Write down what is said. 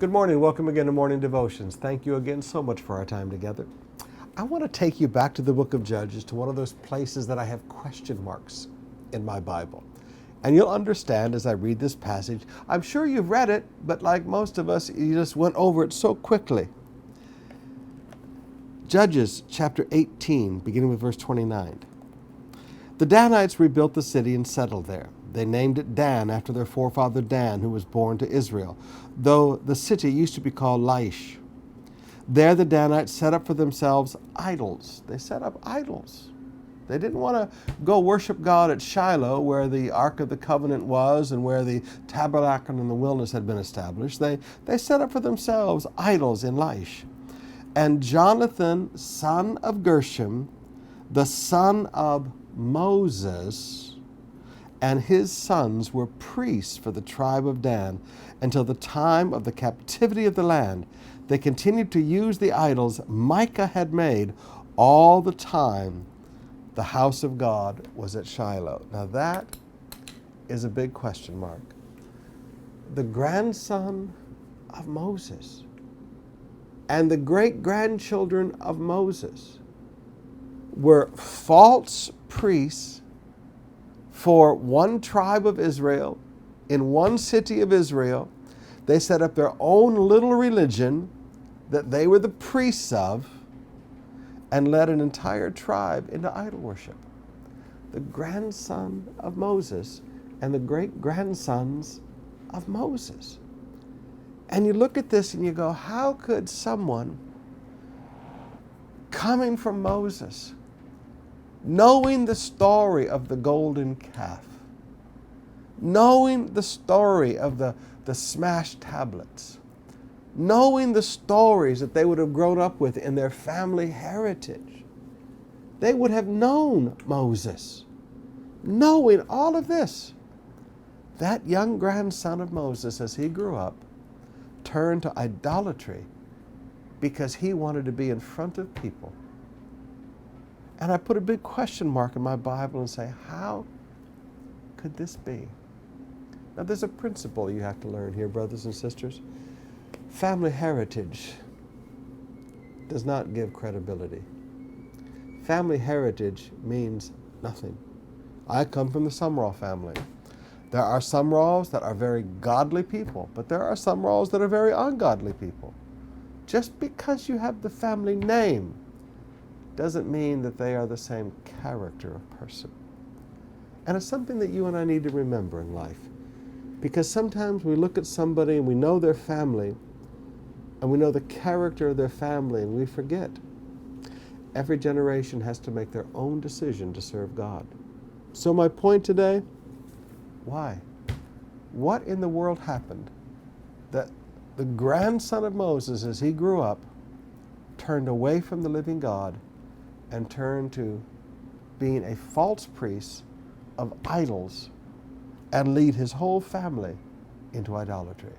Good morning. Welcome again to Morning Devotions. Thank you again so much for our time together. I want to take you back to the book of Judges, to one of those places that I have question marks in my Bible. And you'll understand as I read this passage. I'm sure you've read it, but like most of us, you just went over it so quickly. Judges chapter 18, beginning with verse 29. The Danites rebuilt the city and settled there. They named it Dan after their forefather Dan, who was born to Israel, though the city used to be called Laish. There the Danites set up for themselves idols. They set up idols. They didn't want to go worship God at Shiloh, where the Ark of the Covenant was and where the tabernacle in the wilderness had been established. They set up for themselves idols in Laish. And Jonathan, son of Gershom, the son of Moses, and his sons were priests for the tribe of Dan until the time of the captivity of the land. They continued to use the idols Micah had made all the time the house of God was at Shiloh. Now that is a big question mark. The grandson of Moses and the great-grandchildren of Moses were false priests for one tribe of Israel, in one city of Israel. They set up their own little religion that they were the priests of and led an entire tribe into idol worship. The grandson of Moses and the great-grandsons of Moses. And you look at this and you go, how could someone coming from Moses, knowing the story of the golden calf, knowing the story of the smashed tablets, knowing the stories that they would have grown up with in their family heritage, they would have known Moses. Knowing all of this, that young grandson of Moses, as he grew up, turned to idolatry because he wanted to be in front of people. And I put a big question mark in my Bible and say, how could this be? Now there's a principle you have to learn here, brothers and sisters. Family heritage does not give credibility. Family heritage means nothing. I come from the Sumrall family. There are Sumralls that are very godly people, but there are Sumralls that are very ungodly people. Just because you have the family name doesn't mean that they are the same character of person. And it's something that you and I need to remember in life. Because sometimes we look at somebody and we know their family and we know the character of their family and we forget. Every generation has to make their own decision to serve God. So my point today, why? What in the world happened that the grandson of Moses, as he grew up, turned away from the living God and turned to being a false priest of idols and lead his whole family into idolatry?